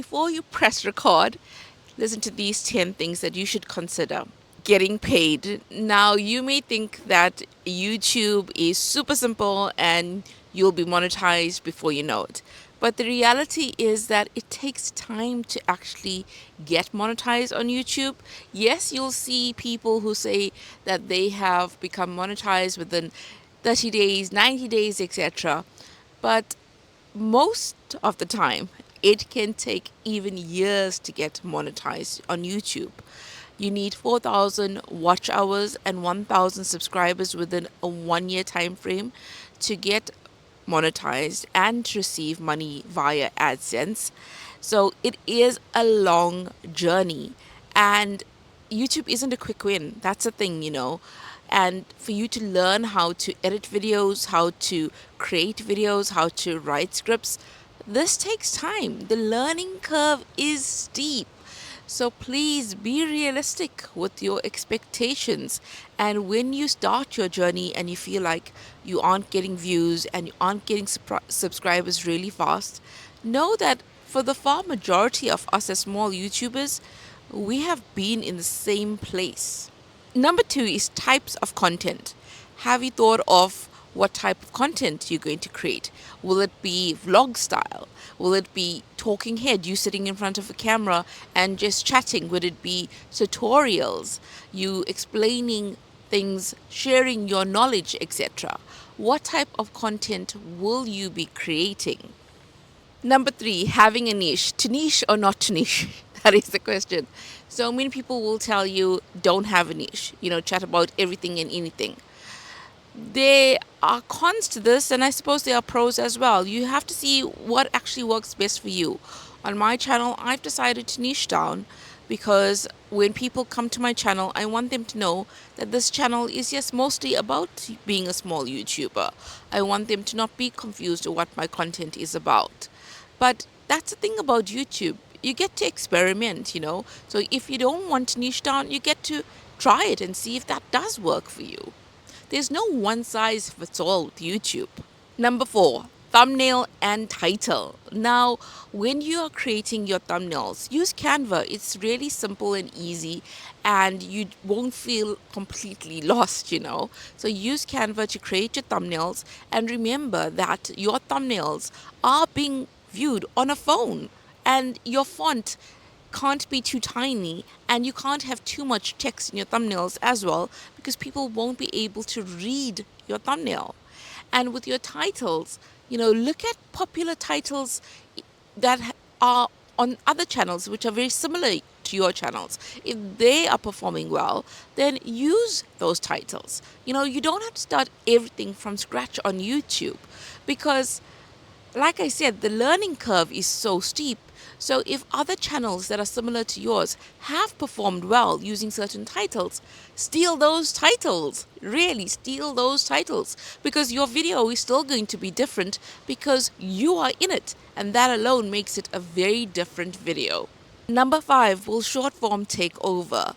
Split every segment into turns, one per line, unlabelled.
Before you press record, listen to these 10 things that you should consider. Getting paid. Now, you may think that YouTube is super simple and you'll be monetized before you know it. But the reality is that it takes time to actually get monetized on YouTube. Yes, you'll see people who say that they have become monetized within 30 days, 90 days, etc. But most of the time, it can take even years to get monetized on YouTube. You need 4,000 watch hours and 1,000 subscribers within a 1 year time frame to get monetized and to receive money via AdSense. So it is a long journey, and YouTube isn't a quick win. That's the thing. And for you to learn how to edit videos, how to create videos, how to write scripts, this takes time. The learning curve is steep. So please be realistic with your expectations. And when you start your journey and you feel like you aren't getting views and you aren't getting subscribers really fast, know that for the far majority of us as small YouTubers, we have been in the same place. Number two is types of content. Have you thought of what type of content you're going to create? Will it be vlog style? Will it be talking head, you sitting in front of a camera and just chatting? Would it be tutorials, you explaining things, sharing your knowledge, etc.? What type of content will you be creating? Number three, having a niche. To niche or not to niche? That is the question. So many people will tell you don't have a niche, chat about everything and anything. There are cons to this, and I suppose there are pros as well. You have to see what actually works best for you. On my channel, I've decided to niche down because when people come to my channel, I want them to know that this channel is just mostly about being a small YouTuber. I want them to not be confused with what my content is about. But that's the thing about YouTube. You get to experiment. So if you don't want to niche down, you get to try it and see if that does work for you. There's no one size fits all with YouTube. Number four, thumbnail and title. Now, when you are creating your thumbnails, use Canva. It's really simple and easy, and you won't feel completely lost. So use Canva to create your thumbnails, and remember that your thumbnails are being viewed on a phone, and your font can't be too tiny, and you can't have too much text in your thumbnails as well, because people won't be able to read your thumbnail. And with your titles, look at popular titles that are on other channels which are very similar to your channels. If they are performing well, then use those titles. You don't have to start everything from scratch on YouTube, because like I said, the learning curve is so steep. So if other channels that are similar to yours have performed well using certain titles, steal those titles. Really, steal those titles. Because your video is still going to be different because you are in it. And that alone makes it a very different video. Number five, will short form take over?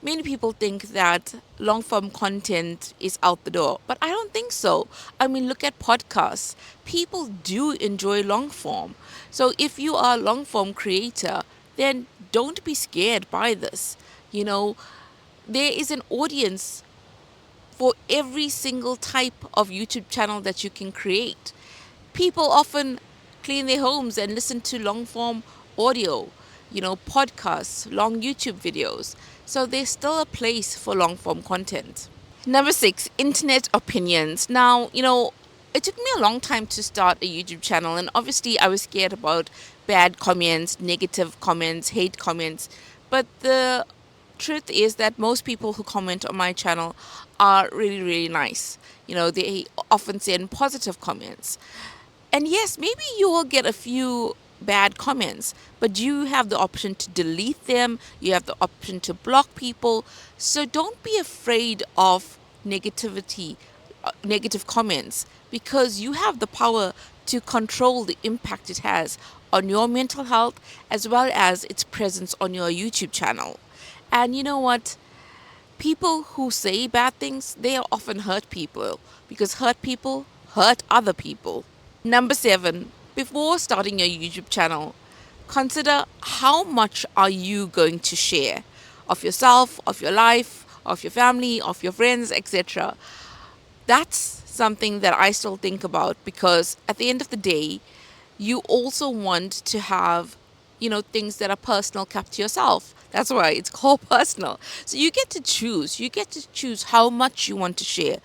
Many people think that long form content is out the door, but I don't think so. I mean, look at podcasts. People do enjoy long form. So if you are a long form creator, then don't be scared by this. There is an audience for every single type of YouTube channel that you can create. People often clean their homes and listen to long form audio, podcasts, long YouTube videos. So there's still a place for long form content. Number six, internet opinions. Now, it took me a long time to start a YouTube channel, and obviously I was scared about bad comments, negative comments, hate comments. But the truth is that most people who comment on my channel are really, really nice. They often send positive comments. And yes, maybe you will get a few bad comments, but you have the option to delete them, you have the option to block people. So don't be afraid of negative comments, because you have the power to control the impact it has on your mental health as well as its presence on your YouTube channel. And you know what? People who say bad things, they often hurt people, because hurt people hurt other people. Number seven, before starting your YouTube channel, Consider how much are you going to share of yourself, of your life, of your family, of your friends, etc. That's something that I still think about, because at the end of the day, you also want to have, things that are personal kept to yourself. That's why it's called personal. So you get to choose. You get to choose how much you want to share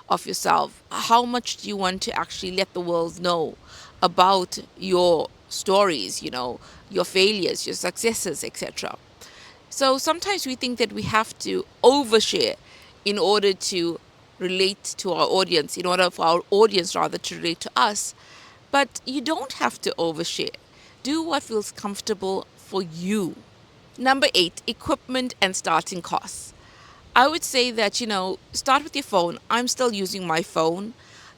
of yourself. How much do you want to actually let the world know about your stories, your failures, your successes, etc. So sometimes we think that we have to overshare in order to relate to our audience, in order for our audience rather to relate to us. But you don't have to overshare. Do what feels comfortable for you. Number 8, equipment and starting costs. I would say that, start with your phone. I'm still using my phone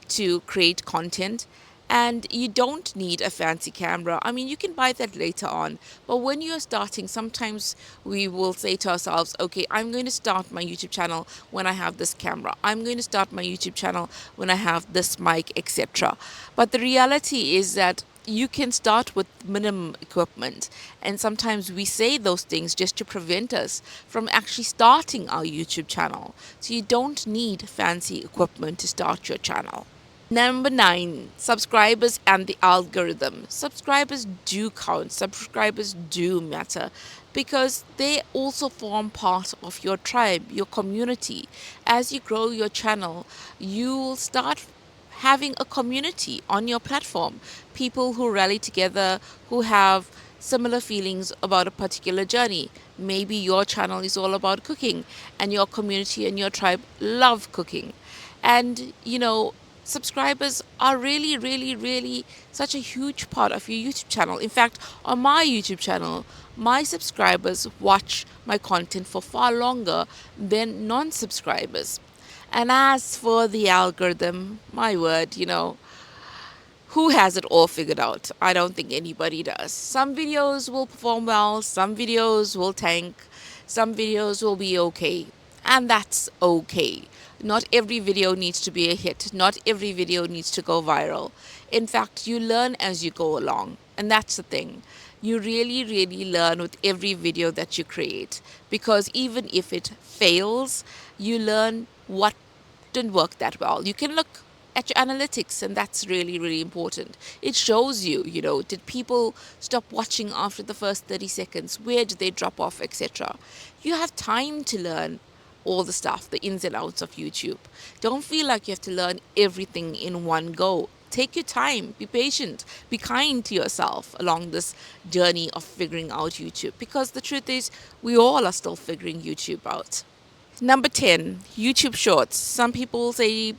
to create content, and you don't need a fancy camera. I mean, you can buy that later on. But when you're starting, sometimes we will say to ourselves, okay, I'm going to start my YouTube channel when I have this camera. I'm going to start my YouTube channel when I have this mic, etc. But the reality is that you can start with minimum equipment. And sometimes we say those things just to prevent us from actually starting our YouTube channel. So you don't need fancy equipment to start your channel. Number 9, subscribers and the algorithm. Subscribers do count, subscribers do matter, because they also form part of your tribe, your community. As you grow your channel, you will start having a community on your platform, people who rally together, who have similar feelings about a particular journey. Maybe your channel is all about cooking, and your community and your tribe love cooking. And, subscribers are really, really, really such a huge part of your YouTube channel. In fact, on my YouTube channel, my subscribers watch my content for far longer than non subscribers. And as for the algorithm, my word, who has it all figured out? I don't think anybody does. Some videos will perform well, some videos will tank, some videos will be okay. And that's okay. Not every video needs to be a hit. Not every video needs to go viral. In fact, you learn as you go along. And that's the thing. You really, really learn with every video that you create. Because even if it fails, you learn what didn't work that well. You can look at your analytics, and that's really, really important. It shows you, did people stop watching after the first 30 seconds? Where did they drop off, etc.? You have time to learn all the stuff, the ins and outs of YouTube. Don't feel like you have to learn everything in one go. Take your time, be patient, be kind to yourself along this journey of figuring out YouTube, because the truth is, we all are still figuring YouTube out. Number 10, YouTube Shorts. Some people say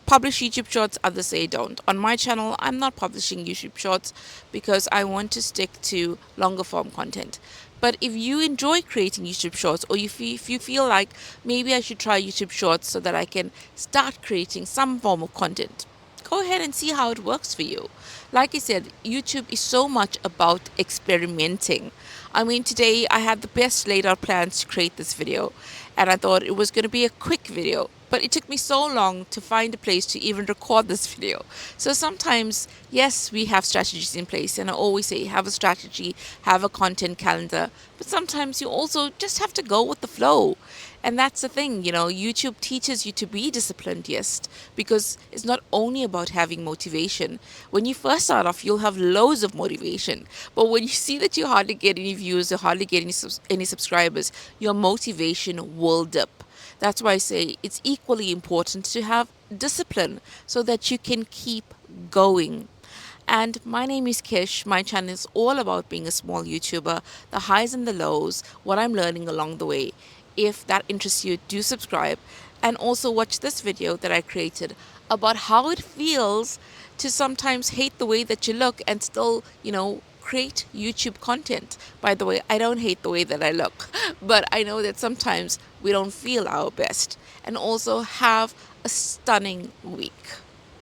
publish YouTube Shorts, others say don't. On my channel, I'm not publishing YouTube Shorts because I want to stick to longer form content. But if you enjoy creating YouTube Shorts, or if you feel like maybe I should try YouTube Shorts so that I can start creating some form of content, go ahead and see how it works for you. Like I said, YouTube is so much about experimenting. I mean, today I had the best laid out plans to create this video, and I thought it was going to be a quick video. But it took me so long to find a place to even record this video. So sometimes, yes, we have strategies in place, and I always say have a strategy, have a content calendar. But sometimes you also just have to go with the flow. And that's the thing, YouTube teaches you to be disciplined, yes, because it's not only about having motivation. When you first start off, you'll have loads of motivation. But when you see that you hardly get any views or hardly get any subscribers, your motivation will dip. That's why I say it's equally important to have discipline so that you can keep going. And my name is Kish. My channel is all about being a small YouTuber, the highs and the lows, what I'm learning along the way. If that interests you, do subscribe, and also watch this video that I created about how it feels to sometimes hate the way that you look and still, create YouTube content. By the way, I don't hate the way that I look, but I know that sometimes we don't feel our best. And also have a stunning week.